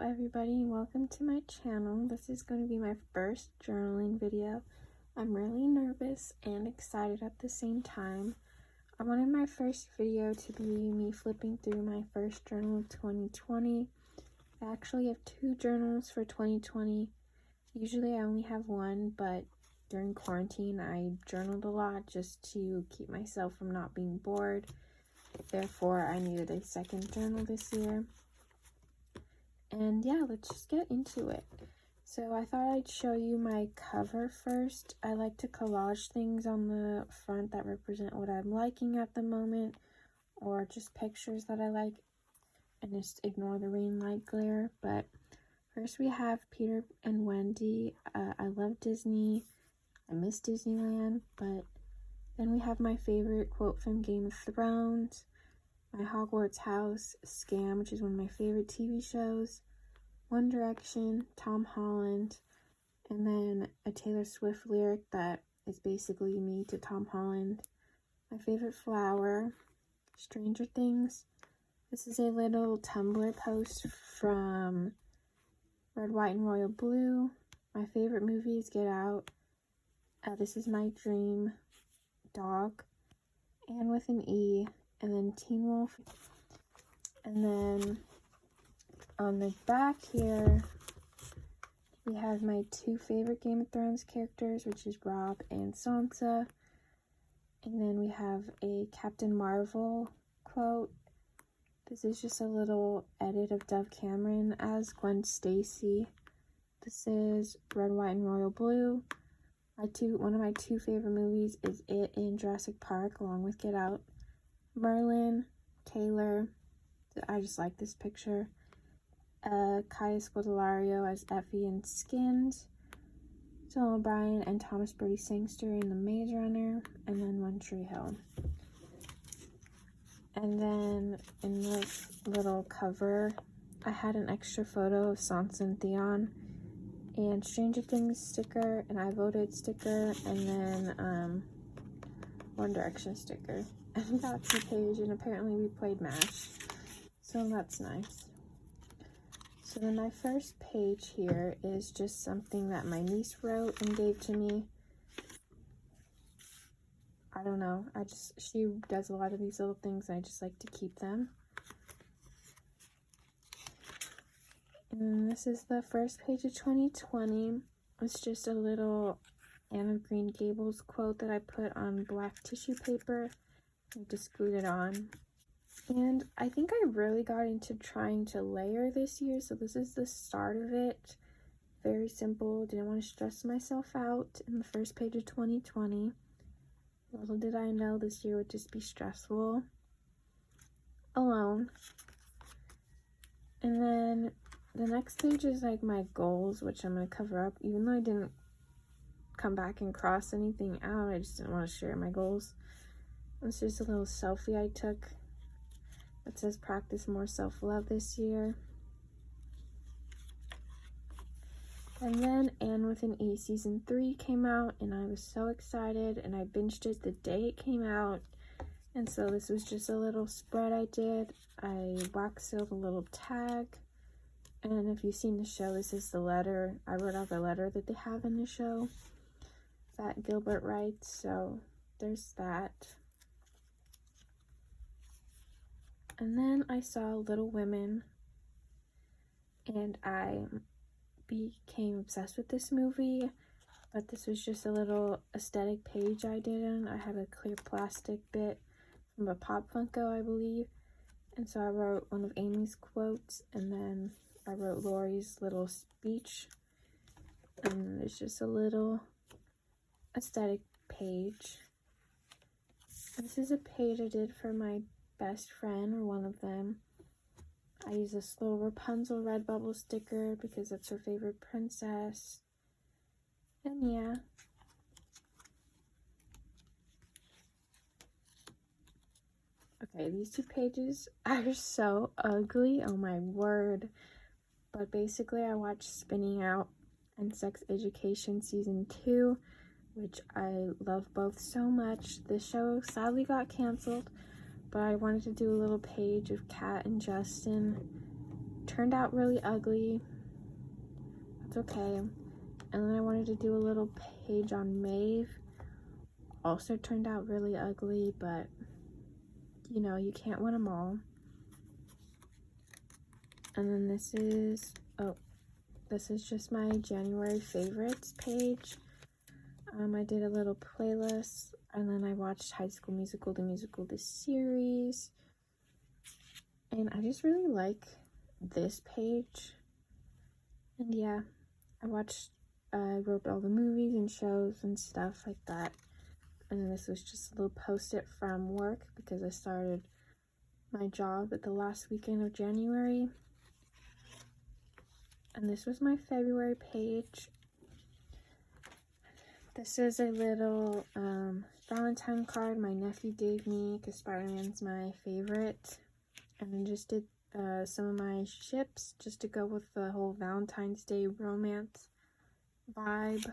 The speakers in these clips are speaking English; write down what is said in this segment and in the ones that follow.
everybody, welcome to my channel. This is going to be my first journaling video. I'm really nervous and excited at the same time. I wanted my first video to be me flipping through my first journal of 2020. I actually have two journals for 2020. Usually I only have one, but during quarantine I journaled a lot just to keep myself from not being bored. Therefore, I needed a second journal this year. And yeah, let's just get into it. So I thought I'd show you my cover first. I like to collage things on the front that represent what I'm liking at the moment, or just pictures that I like, and just ignore the rain light glare. But first we have Peter and Wendy. I love Disney. I miss Disneyland. But then we have my favorite quote from Game of Thrones, my Hogwarts house, Scam, which is one of my favorite TV shows, One Direction, Tom Holland, and then a Taylor Swift lyric that is basically me to Tom Holland, my favorite flower, Stranger Things. This is a little Tumblr post from Red, White, and Royal Blue. My favorite movie is Get Out. This is my dream dog, and with an E. And then Teen Wolf. And then on the back here, we have my two favorite Game of Thrones characters, which is Robb and Sansa. And then we have a Captain Marvel quote. This is just a little edit of Dove Cameron as Gwen Stacy. This is Red, White, and Royal Blue. One of my two favorite movies is It and Jurassic Park, along with Get Out. Merlin, Taylor, I just like this picture. Kaya Scodelario as Effie and Skins. Dylan O'Brien and Thomas Brodie Sangster in The Maze Runner. And then One Tree Hill. And then in this little cover, I had an extra photo of Sansa and Theon, and Stranger Things sticker, and I Voted sticker, and then One Direction sticker. And Batsy page, and apparently we played MASH, so that's nice. So then my first page here is just something that my niece wrote and gave to me. I don't know, she does a lot of these little things, and I just like to keep them. And this is the first page of 2020. It's just a little Anne of Green Gables quote that I put on black tissue paper. I just glued it on. And I think I really got into trying to layer this year, so this is the start of it. Very simple. Didn't want to stress myself out in the first page of 2020. Little did I know this year would just be stressful alone. And then the next page is like my goals, which I'm going to cover up. Even though I didn't come back and cross anything out, I just didn't want to share my goals. It's just a little selfie I took that says practice more self-love this year. And then Anne with an E season 3 came out, and I was so excited, and I binged it the day it came out. And so this was just a little spread I did. I wax sealed a little tag, and if you've seen the show, this is the letter. I wrote out the letter that they have in the show that Gilbert writes, so there's that. And then I saw Little Women, and I became obsessed with this movie, but this was just a little aesthetic page I did in. I had a clear plastic bit from a Pop Funko, I believe, and so I wrote one of Amy's quotes, and then I wrote Lori's little speech, and it's just a little aesthetic page. This is a page I did for my best friend, or one of them. I use this little Rapunzel Redbubble sticker because that's her favorite princess. And yeah. Okay, these two pages are so ugly, oh my word. But basically I watched Spinning Out and Sex Education season 2, which I love both so much. The show sadly got canceled, but I wanted to do a little page of Kat and Justin turned out really ugly. That's okay. And then I wanted to do a little page on Maeve. Also turned out really ugly, but you know, you can't win them all. And then this is just my January favorites page. I did a little playlist, and then I watched High School Musical, the series. And I just really like this page. And yeah, I wrote all the movies and shows and stuff like that. And then this was just a little post-it from work because I started my job at the last weekend of January. And this was my February page. This is a little Valentine card my nephew gave me because Spider-Man's my favorite. And then just did some of my ships just to go with the whole Valentine's Day romance vibe.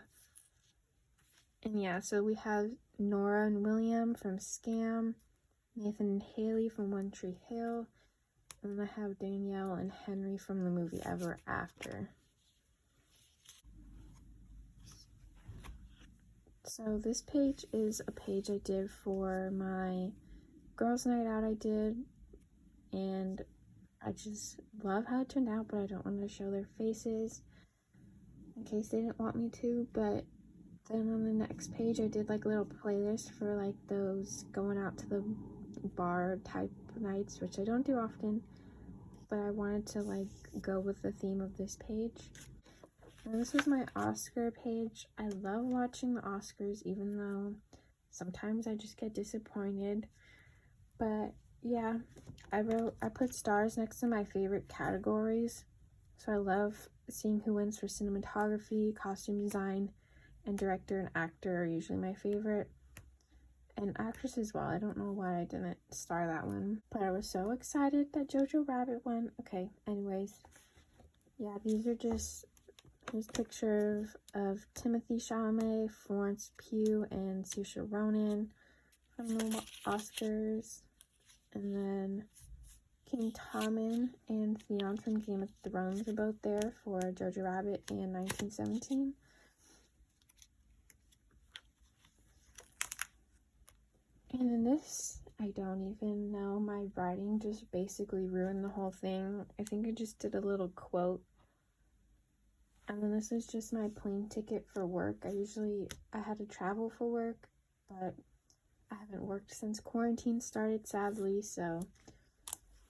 And yeah, so we have Nora and William from Scam, Nathan and Haley from One Tree Hill, and then I have Danielle and Henry from the movie Ever After. So this page is a page I did for my girls' night out I did, and I just love how it turned out, but I don't want to show their faces in case they didn't want me to. But then on the next page I did like a little playlist for like those going out to the bar type nights, which I don't do often, but I wanted to like go with the theme of this page. And this was my Oscar page. I love watching the Oscars, even though sometimes I just get disappointed. But yeah, I put stars next to my favorite categories. So I love seeing who wins for cinematography, costume design, and director and actor are usually my favorite. And actress as well. I don't know why I didn't star that one, but I was so excited that Jojo Rabbit won. Okay, anyways. Yeah, these are just, here's a picture of Timothy Chalamet, Florence Pugh, and Saoirse Ronan from the Oscars. And then King Tommen and Theon from Game of Thrones are both there for Jojo Rabbit and 1917. And in this, I don't even know, my writing just basically ruined the whole thing. I think I just did a little quote. And then this is just my plane ticket for work. I had to travel for work, but I haven't worked since quarantine started, sadly, so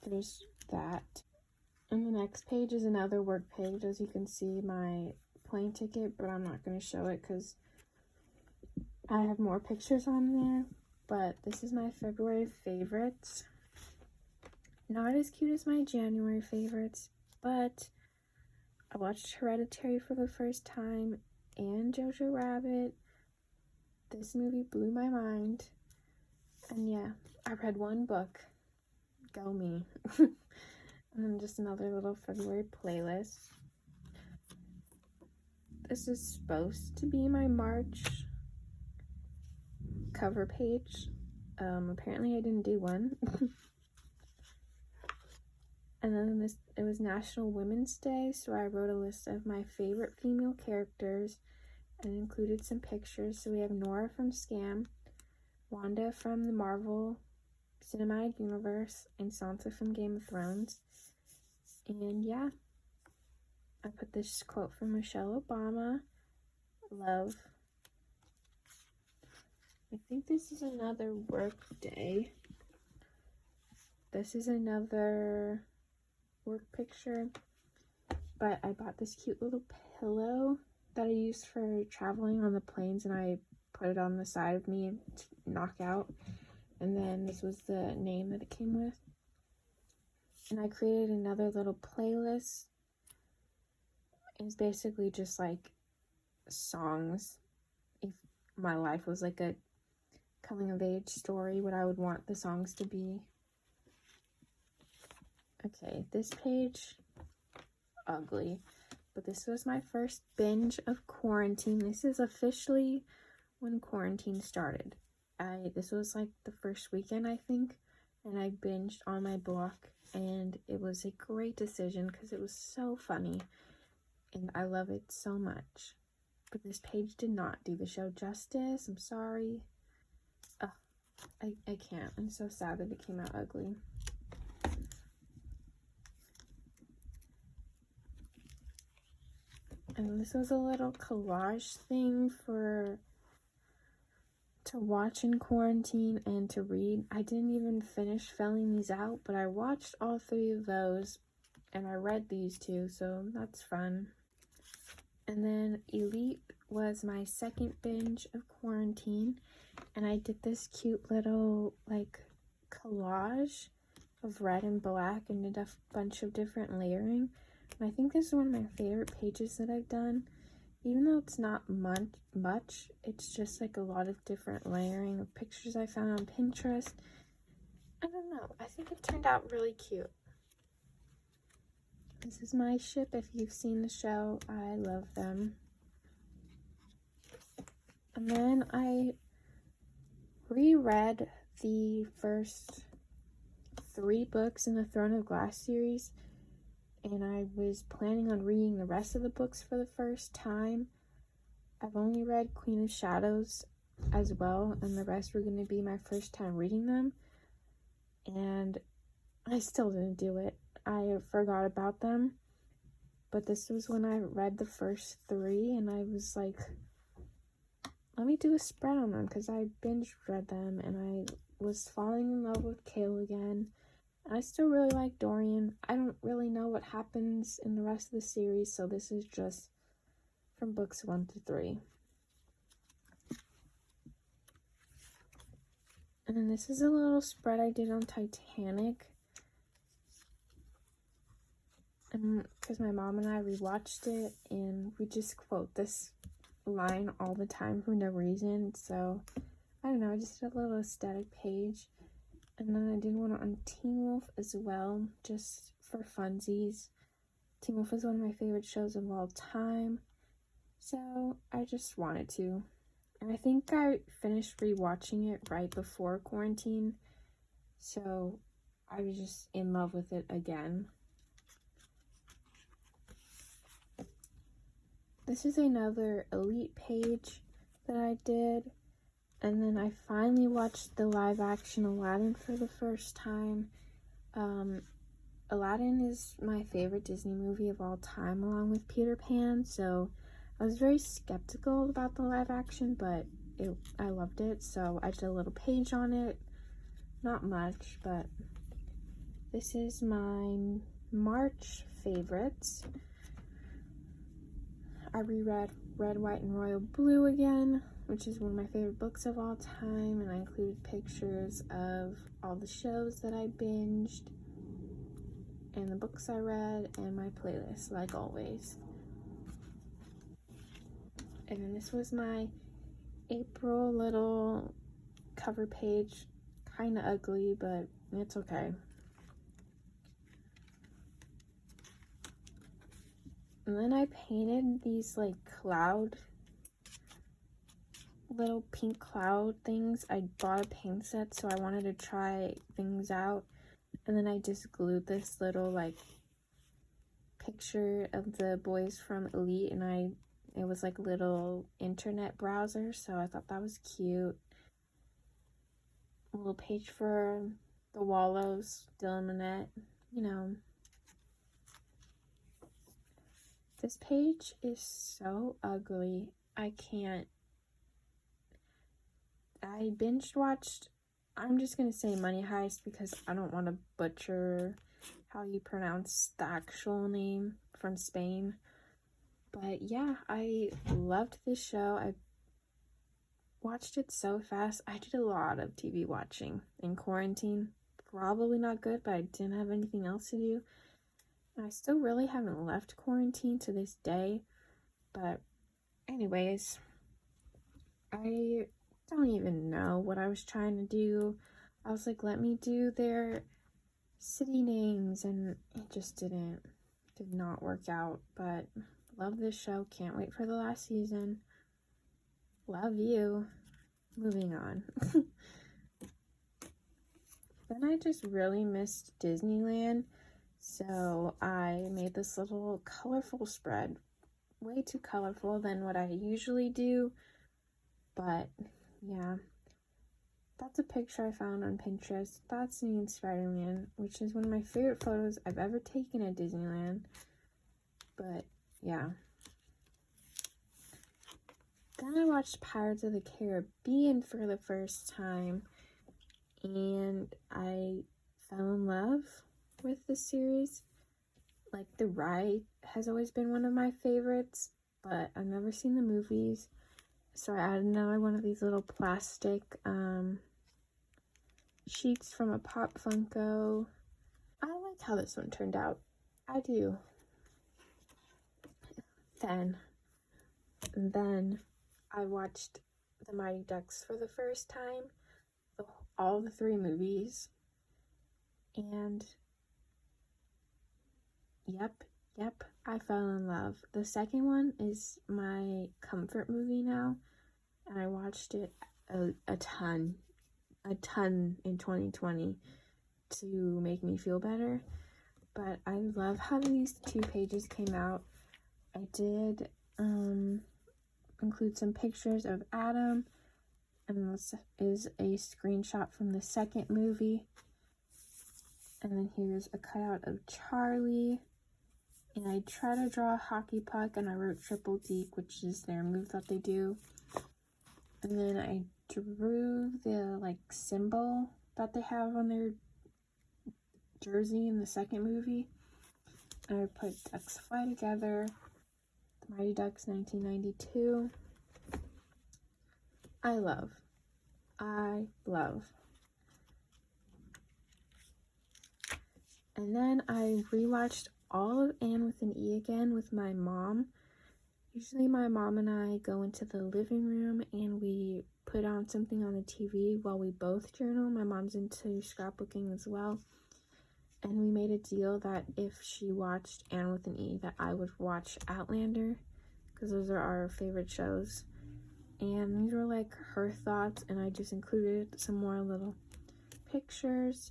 there's that. And the next page is another work page, as you can see, my plane ticket, but I'm not going to show it because I have more pictures on there. But this is my February favorites. Not as cute as my January favorites, but I watched Hereditary for the first time and Jojo Rabbit. This movie blew my mind. And yeah, I read one book. Go me. And then just another little February playlist. This is supposed to be my March cover page. Apparently I didn't do one. And then it was National Women's Day, so I wrote a list of my favorite female characters and included some pictures. So we have Nora from Scam, Wanda from the Marvel Cinematic Universe, and Sansa from Game of Thrones. And yeah, I put this quote from Michelle Obama, love. I think this is another work day. This is another work picture, but I bought this cute little pillow that I used for traveling on the planes, and I put it on the side of me to knock out. And then this was the name that it came with. And I created another little playlist. It's basically just like songs. If my life was like a coming of age story, what I would want the songs to be. Okay, this page, ugly, but this was my first binge of quarantine. This is officially when quarantine started. This was like the first weekend, I think, and I binged on my book, and it was a great decision because it was so funny, and I love it so much. But this page did not do the show justice. I'm sorry. I can't. I'm so sad that it came out ugly. And this was a little collage thing to watch in quarantine and to read. I didn't even finish filling these out, but I watched all 3 of those and I read these 2, so that's fun. And then Elite was my second binge of quarantine, and I did this cute little like collage of red and black and did a bunch of different layering. And I think this is one of my favorite pages that I've done. Even though it's not much, it's just like a lot of different layering of pictures I found on Pinterest. I don't know, I think it turned out really cute. This is my ship. If you've seen the show, I love them. And then I reread the first 3 books in the Throne of Glass series, and I was planning on reading the rest of the books for the first time. I've only read Queen of Shadows as well, and the rest were going to be my first time reading them, and I still didn't do it. I forgot about them, but this was when I read the first 3, and I was like, let me do a spread on them, because I binge read them, and I was falling in love with Kale again. I still really like Dorian. I don't really know what happens in the rest of the series, so this is just from books 1 to 3. And then this is a little spread I did on Titanic. And because my mom and I rewatched it, and we just quote this line all the time for no reason. So, I don't know, I just did a little aesthetic page. And then I did one on Teen Wolf as well, just for funsies. Teen Wolf is one of my favorite shows of all time, so I just wanted to. And I think I finished rewatching it right before quarantine, so I was just in love with it again. This is another Elite page that I did. And then I finally watched the live action Aladdin for the first time. Aladdin is my favorite Disney movie of all time, along with Peter Pan, so I was very skeptical about the live action, but I loved it, so I did a little page on it. Not much, but this is my March favorites. I reread Red, White, and Royal Blue again, which is one of my favorite books of all time, and I included pictures of all the shows that I binged, and the books I read, and my playlist, like always. And then this was my April little cover page, kind of ugly, but it's okay. And then I painted these like little pink cloud things. I bought a paint set, so I wanted to try things out, and then I just glued this little like picture of the boys from Elite, and it was like little internet browser, so I thought that was cute. A little page for the Wallows, Dylan Minnette, you know. This page is so ugly. I can't. I binge watched, I'm just going to say Money Heist because I don't want to butcher how you pronounce the actual name from Spain. But yeah, I loved this show. I watched it so fast. I did a lot of TV watching in quarantine. Probably not good, but I didn't have anything else to do. And I still really haven't left quarantine to this day. But anyways, I don't even know what I was trying to do. I was like, let me do their city names, and it just did not work out. But love this show. Can't wait for the last season. Love you. Moving on. Then I just really missed Disneyland, so I made this little colorful spread, way too colorful than what I usually do, but yeah. That's a picture I found on Pinterest. That's me and Spider-Man, which is one of my favorite photos I've ever taken at Disneyland. But yeah. Then I watched Pirates of the Caribbean for the first time, and I fell in love with the series. Like, the ride has always been one of my favorites, but I've never seen the movies. So I added another one of these little plastic sheets from a Pop Funko. I like how this one turned out. I do. Then I watched The Mighty Ducks for the first time, all the 3 movies, and yep, I fell in love. The second one is my comfort movie now, and I watched it a ton in 2020 to make me feel better. But I love how these 2 pages came out. I did include some pictures of Adam, and this is a screenshot from the second movie. And then here's a cutout of Charlie, and I tried to draw a hockey puck, and I wrote Triple Deke, which is their move that they do. And then I drew the symbol that they have on their jersey in the second movie. And I put Ducks Fly Together, The Mighty Ducks 1992. I love. And then I rewatched all of Anne with an E again with my mom. Usually my mom and I go into the living room and we put on something on the TV while we both journal. My mom's into scrapbooking as well. And we made a deal that if she watched Anne with an E, that I would watch Outlander, because those are our favorite shows. And these were her thoughts, and I just included some more little pictures.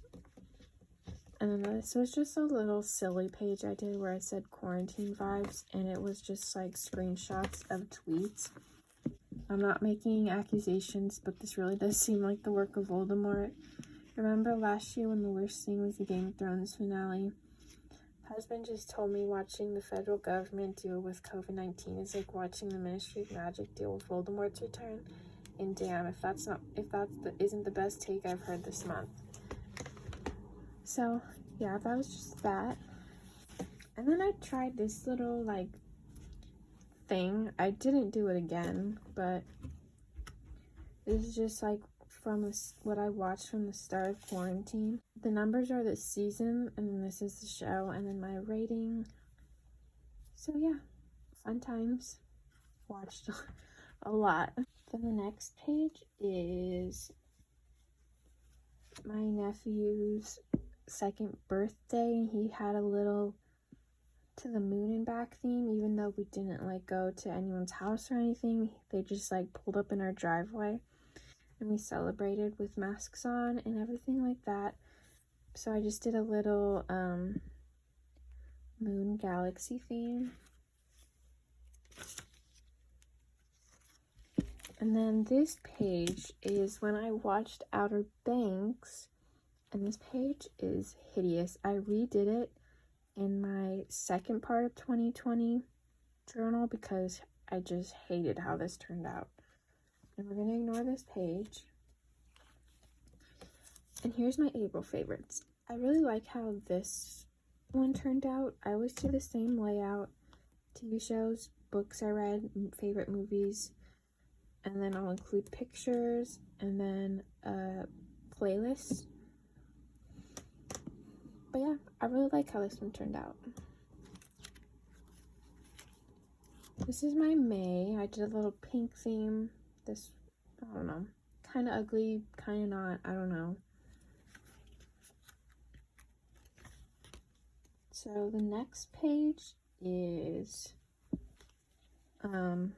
And then this was just a little silly page I did where I said quarantine vibes, and it was just screenshots of tweets. I'm not making accusations, but this really does seem like the work of Voldemort. Remember last year when the worst thing was the Game of Thrones finale? Husband just told me watching the federal government deal with COVID-19 is like watching the Ministry of Magic deal with Voldemort's return. And damn, if that isn't the best take I've heard this month. So yeah, that was just that. And then I tried this little thing. I didn't do it again, but this is just from what I watched from the start of quarantine. The numbers are this season, and then this is the show, and then my rating. So yeah, fun times. Watched a lot. Then the next page is my nephew's 2nd birthday. He had a little to the moon and back theme, even though we didn't go to anyone's house or anything. They just pulled up in our driveway. And we celebrated with masks on and everything like that. So I just did a little moon galaxy theme. And then this page is when I watched Outer Banks, and this page is hideous. I redid it in my second part of 2020 journal because I just hated how this turned out. And we're going to ignore this page. And here's my April favorites. I really like how this one turned out. I always do the same layout. TV shows, books I read, favorite movies. And then I'll include pictures and then a playlist. But yeah, I really like how this one turned out. This is my May. I did a little pink theme. This, I don't know, kind of ugly, kind of not, I don't know. So the next page is, kind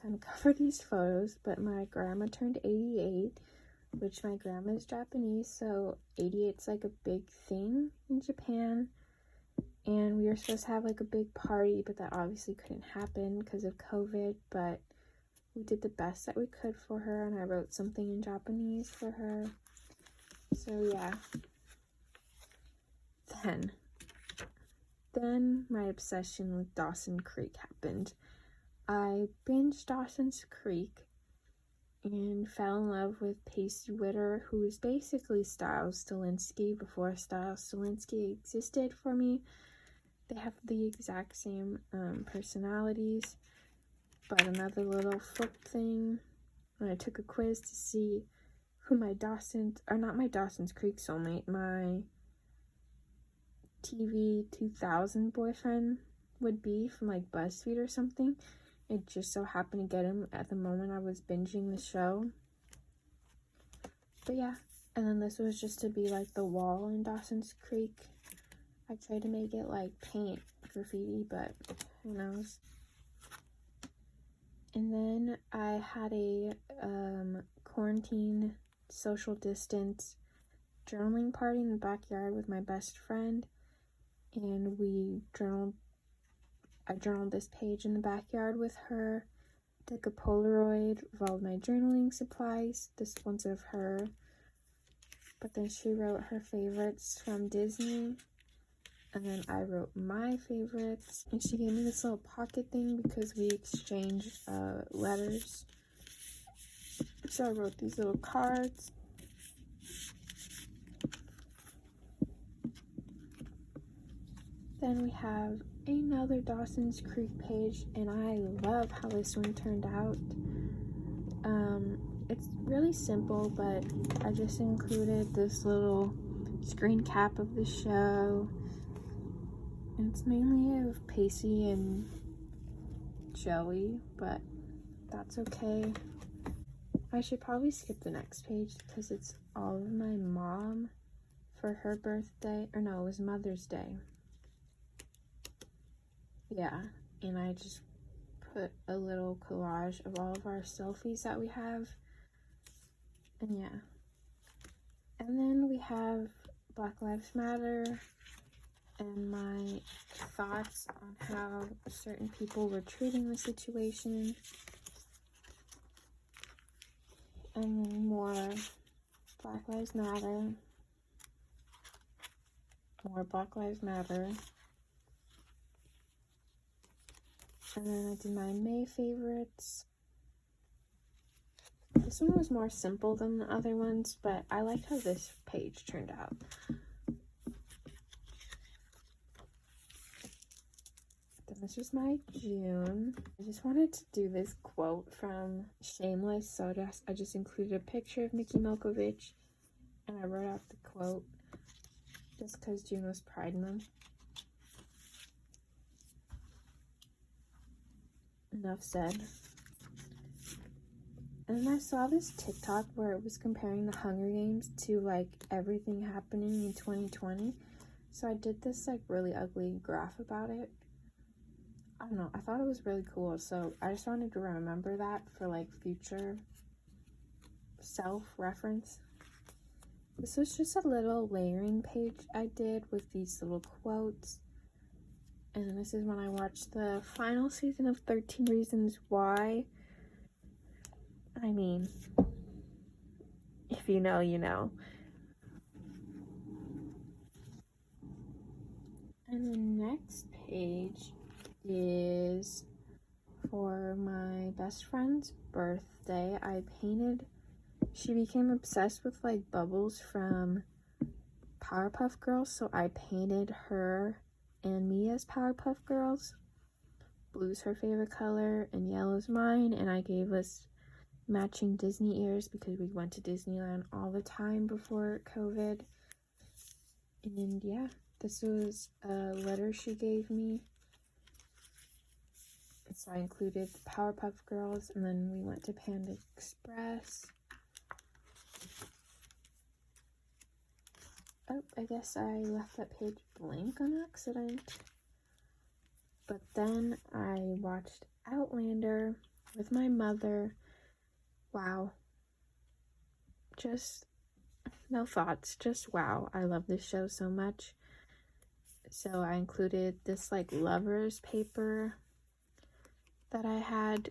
of cover these photos, but my grandma turned 88, which my grandma's Japanese, so 88's like a big thing in Japan. And we were supposed to have like a big party, but that obviously couldn't happen because of COVID, but we did the best that we could for her, and I wrote something in Japanese for her. So yeah. Then my obsession with Dawson Creek happened. I binged Dawson's Creek and fell in love with Pacey Witter, who is basically Styles Stilinski before Styles Stilinski existed for me. They have the exact same personalities. But another little flip thing, when I took a quiz to see who my Dawson's Creek soulmate, my TV 2000 boyfriend would be from like BuzzFeed or something. It just so happened to get him at the moment I was binging the show. But yeah, and then this was just to be like the wall in Dawson's Creek. I tried to make it like paint graffiti, but who knows. And then I had a quarantine social distance journaling party in the backyard with my best friend, and I journaled this page in the backyard with her, took a Polaroid of all my journaling supplies. This one's of her, but then she wrote her favorites from Disney, and then I wrote my favorites, and she gave me this little pocket thing because we exchanged letters. So I wrote these little cards. Then we have another Dawson's Creek page, and I love how this one turned out. It's really simple, but I just included this little screen cap of the show. It's mainly of Pacey and Joey, but that's okay. I should probably skip the next page because it's all of my mom for her birthday. Or no, it was Mother's Day. Yeah, and I just put a little collage of all of our selfies that we have. And yeah. And then we have Black Lives Matter and my thoughts on how certain people were treating the situation. And then more Black Lives Matter. More Black Lives Matter. And then I did my May favorites. This one was more simple than the other ones, but I liked how this page turned out. Then this was my June. I just wanted to do this quote from Shameless, so I just included a picture of Mickey Milkovich, and I wrote out the quote just because June was Pride Month. Enough said. And then I saw this TikTok where it was comparing the Hunger Games to like everything happening in 2020. So I did this like really ugly graph about it. I don't know, I thought it was really cool. So I just wanted to remember that for like future self-reference. This was just a little layering page I did with these little quotes. And then this is when I watched the final season of 13 Reasons Why. I mean, if you know, you know. And the next page is for my best friend's birthday. She became obsessed with like Bubbles from Powerpuff Girls, so I painted her and me as Powerpuff Girls. Blue's her favorite color and yellow's mine, and I gave us matching Disney ears because we went to Disneyland all the time before COVID. And yeah, this was a letter she gave me, so I included the Powerpuff Girls, and then we went to Panda Express. Oh, I guess I left that page blank on accident. But then I watched Outlander with my mother. Wow. just no thoughts, just wow, I love this show so much. So I included this like lovers paper that I had,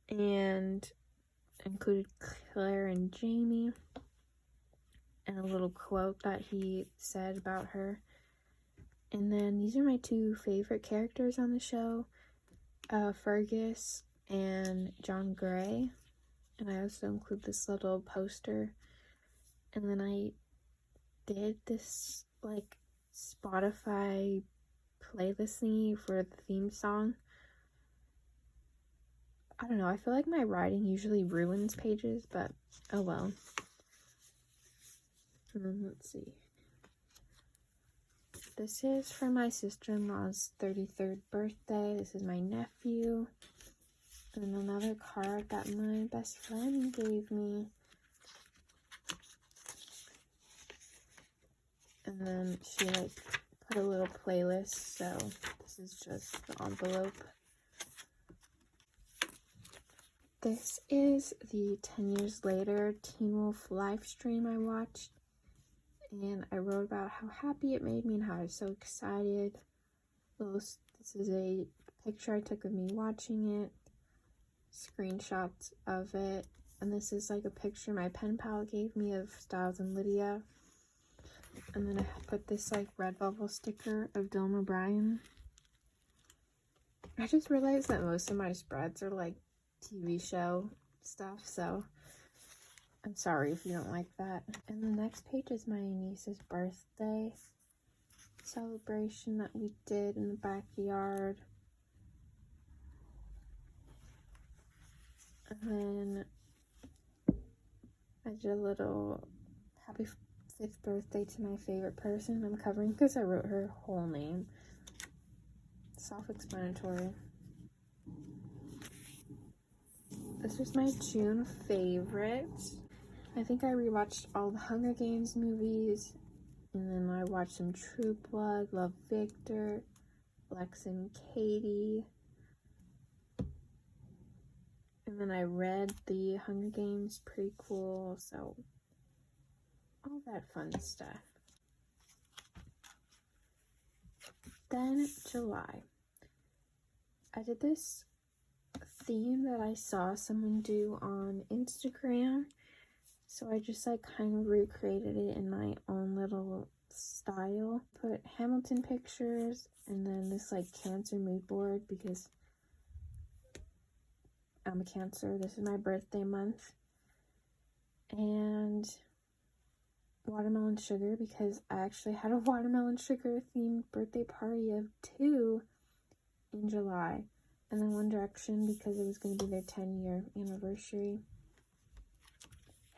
and included Claire and Jamie, and a little quote that he said about her. And then these are my two favorite characters on the show, Fergus and John Gray. And I also include this little poster. And then I did this like Spotify playlist thingy for the theme song. I don't know, I feel like my writing usually ruins pages, but oh well. Let's see. This is for my sister-in-law's 33rd birthday. This is my nephew. And another card that my best friend gave me. And then she like put a little playlist, so this is just the envelope. This is the 10 years later Teen Wolf live stream I watched, and I wrote about how happy it made me and how I was so excited. This is a picture I took of me watching it, screenshots of it, and this is like a picture my pen pal gave me of Styles and Lydia. And then I put this like Redbubble sticker of Dylan O'Brien. I just realized that most of my spreads are like TV show stuff, so I'm sorry if you don't like that. And the next page is my niece's birthday celebration that we did in the backyard. And then I did a little happy 5th birthday to my favorite person. I'm covering because I wrote her whole name. Self-explanatory. This was my June favorite. I think I rewatched all the Hunger Games movies, and then I watched some True Blood, Love Victor, Lex and Katie, and then I read the Hunger Games prequel, so all that fun stuff. Then July. I did this theme that I saw someone do on Instagram, so I just like kind of recreated it in my own little style. Put Hamilton pictures and then this like Cancer mood board because I'm a Cancer. This is my birthday month. And watermelon sugar because I actually had a watermelon sugar themed birthday party of 2 in July. And then One Direction because it was going to be their 10-year anniversary.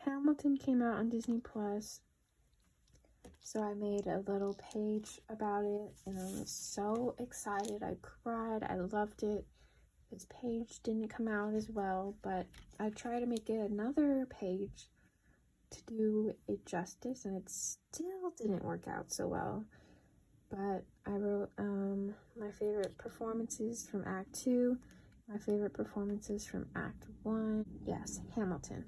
Hamilton came out on Disney Plus, so I made a little page about it, and I was so excited. I cried. I loved it. This page didn't come out as well, but I tried to make it another page to do it justice, and it still didn't work out so well. But I wrote my favorite performances from Act 2, my favorite performances from Act 1. Yes, Hamilton.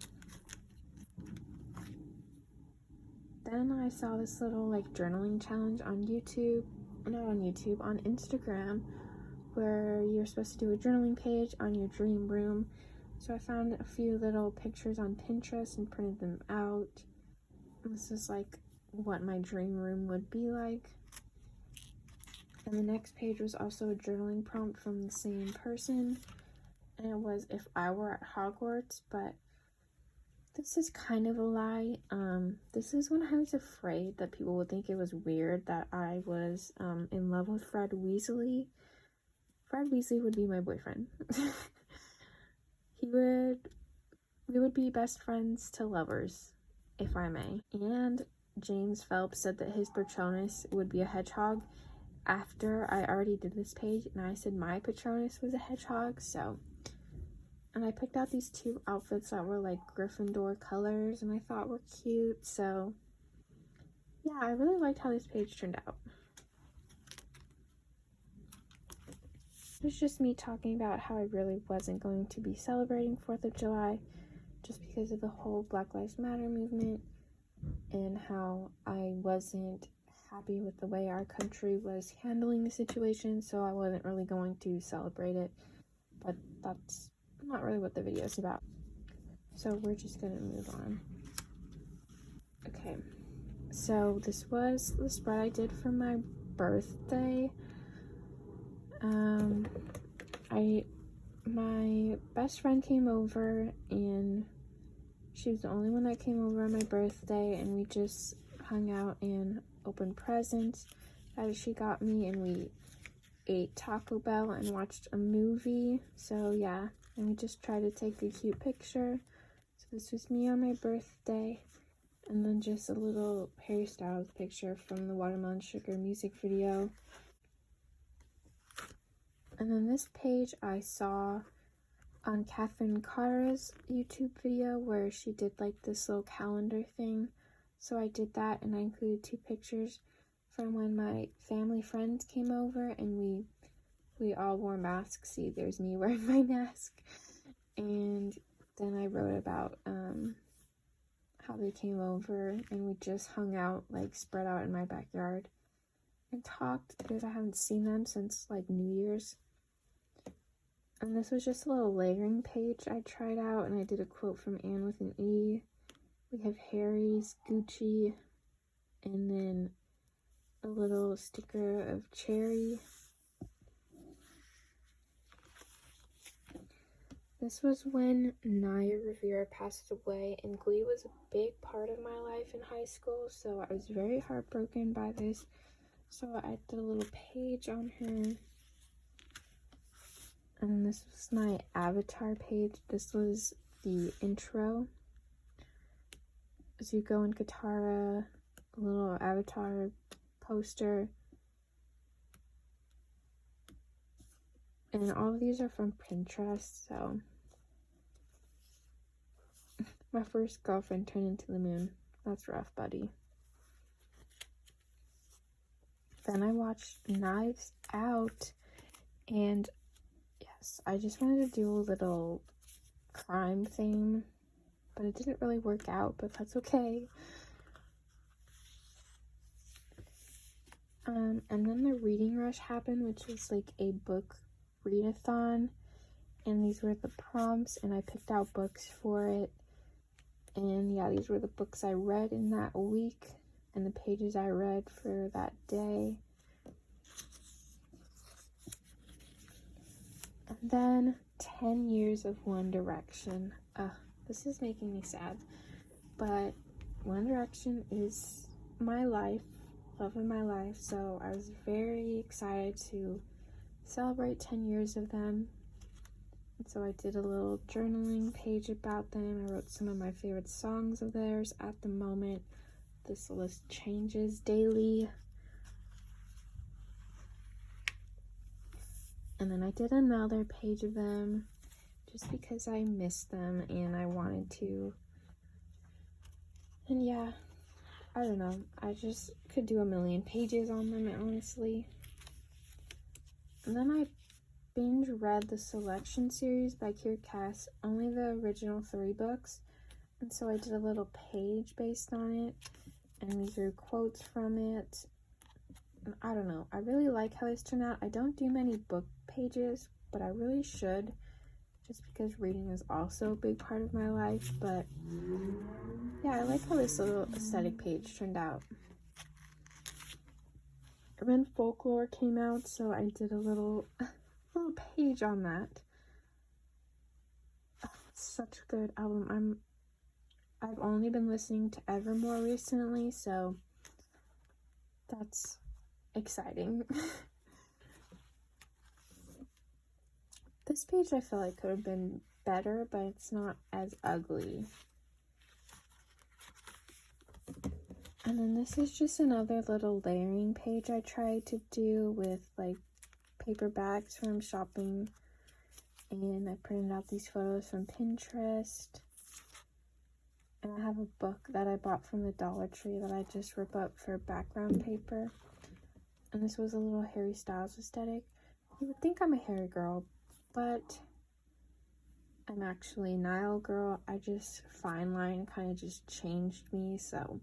Then I saw this little like journaling challenge on YouTube, not on YouTube, on Instagram, where you're supposed to do a journaling page on your dream room. So I found a few little pictures on Pinterest and printed them out. This is like what my dream room would be like. And the next page was also a journaling prompt from the same person, and it was if I were at Hogwarts, but this is kind of a lie. This is when I was afraid that people would think it was weird that I was in love with Fred Weasley. Fred Weasley would be my boyfriend. We would be best friends to lovers, if I may. And James Phelps said that his Patronus would be a hedgehog after I already did this page, and I said my Patronus was a hedgehog, so. And I picked out these 2 outfits that were like Gryffindor colors and I thought were cute, so yeah, I really liked how this page turned out. It was just me talking about how I really wasn't going to be celebrating 4th of July just because of the whole Black Lives Matter movement and how I wasn't happy with the way our country was handling the situation, so I wasn't really going to celebrate it. But that's not really what the video is about. So we're just gonna move on. Okay, so this was the spread I did for my birthday. My best friend came over, and she was the only one that came over on my birthday, and we just hung out and opened presents that she got me, and we ate Taco Bell and watched a movie. So yeah, and we just tried to take a cute picture. So this was me on my birthday, and then just a little Harry Styles picture from the Watermelon Sugar music video. And then this page I saw on Catherine Carr's YouTube video where she did like this little calendar thing. So I did that, and I included 2 pictures from when my family friends came over, and we all wore masks. See, there's me wearing my mask. And then I wrote about how they came over, and we just hung out, like spread out in my backyard and talked, because I haven't seen them since like New Year's. And this was just a little layering page I tried out, and I did a quote from Anne with an E. We have Harry's, Gucci, and then a little sticker of cherry. This was when Naya Rivera passed away, and Glee was a big part of my life in high school, so I was very heartbroken by this. So I did a little page on her. And this was my avatar page. This was the intro. Zuko and Katara, a little avatar poster. And all of these are from Pinterest, so. My first girlfriend turned into the moon. That's rough, buddy. Then I watched Knives Out, and yes, I just wanted to do a little crime thing, but it didn't really work out, but that's okay. And then the reading rush happened, which was like a book readathon, and these were the prompts, and I picked out books for it. And yeah, these were the books I read in that week and the pages I read for that day. And then 10 years of One Direction. This is making me sad, but One Direction is my life, love of my life, so I was very excited to celebrate 10 years of them. And so I did a little journaling page about them. I wrote some of my favorite songs of theirs at the moment. This list changes daily. And then I did another page of them just because I missed them and I wanted to. And yeah, I don't know. I just could do a million pages on them, honestly. And then I binge read the Selection series by Kier Cass, only the original 3 books. And so I did a little page based on it. And these are quotes from it. And I don't know. I really like how this turned out. I don't do many book pages, but I really should, just because reading is also a big part of my life. But yeah, I like how this little aesthetic page turned out. And then Folklore came out, so I did a little page on that. Oh, it's such a good album. I've only been listening to Evermore recently, so that's exciting. This page I feel like could have been better, but it's not as ugly. And then this is just another little layering page I tried to do with like paper bags from shopping. And I printed out these photos from Pinterest. And I have a book that I bought from the Dollar Tree that I just rip up for background paper. And this was a little Harry Styles aesthetic. You would think I'm a Harry girl, but I'm actually Nile girl. I just fine line kind of just changed me, so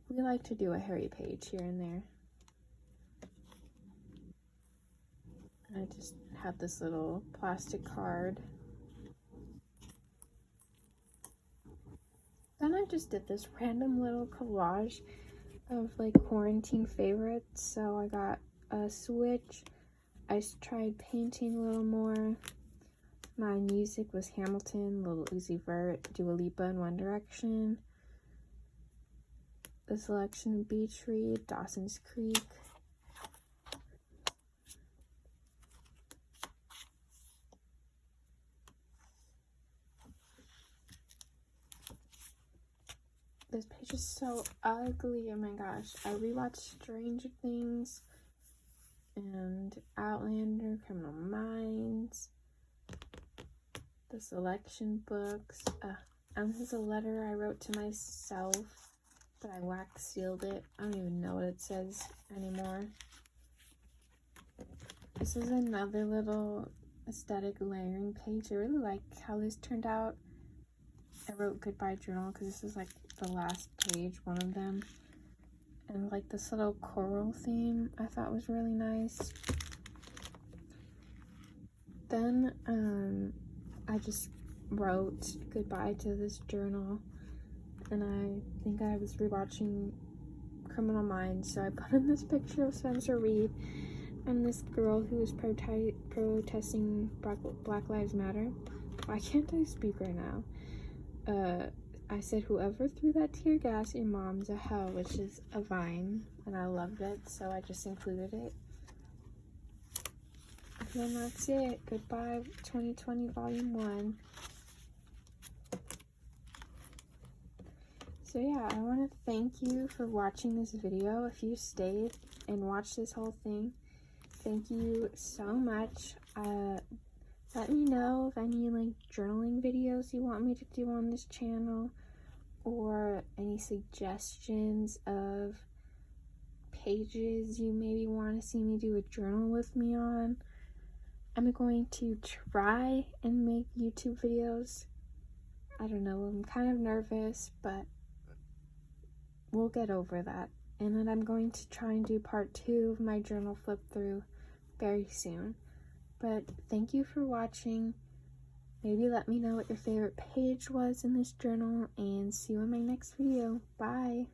we like to do a hairy page here and there. I just have this little plastic card. Then I just did this random little collage of like quarantine favorites. So I got a Switch. I tried painting a little more. My music was Hamilton, Lil Uzi Vert, Dua Lipa, and One Direction. The selection Beach Read, Dawson's Creek. This page is so ugly. Oh my gosh. I rewatched Stranger Things and Outlander, Criminal Minds, the selection books. And this is a letter I wrote to myself, but I wax sealed it. I don't even know what it says anymore. This is another little aesthetic layering page. I really like how this turned out. I wrote goodbye journal because this is like the last page, one of them. And like this little coral theme I thought was really nice. Then I just wrote goodbye to this journal, and I think I was rewatching Criminal Minds, so I put in this picture of Spencer Reed and this girl who was protesting Black Lives Matter. Why can't I speak right now? I said, whoever threw that tear gas, your mom's a hell, which is a vine, and I loved it, so I just included it. And then that's it. Goodbye 2020 Volume 1. So yeah, I want to thank you for watching this video. If you stayed and watched this whole thing, thank you so much. Let me know if any like journaling videos you want me to do on this channel, or any suggestions of pages you maybe want to see me do a journal with me on. I'm going to try and make YouTube videos. I don't know, I'm kind of nervous, but we'll get over that. And then I'm going to try and do part 2 of my journal flip through very soon. But thank you for watching. Maybe let me know what your favorite page was in this journal, and see you in my next video. Bye!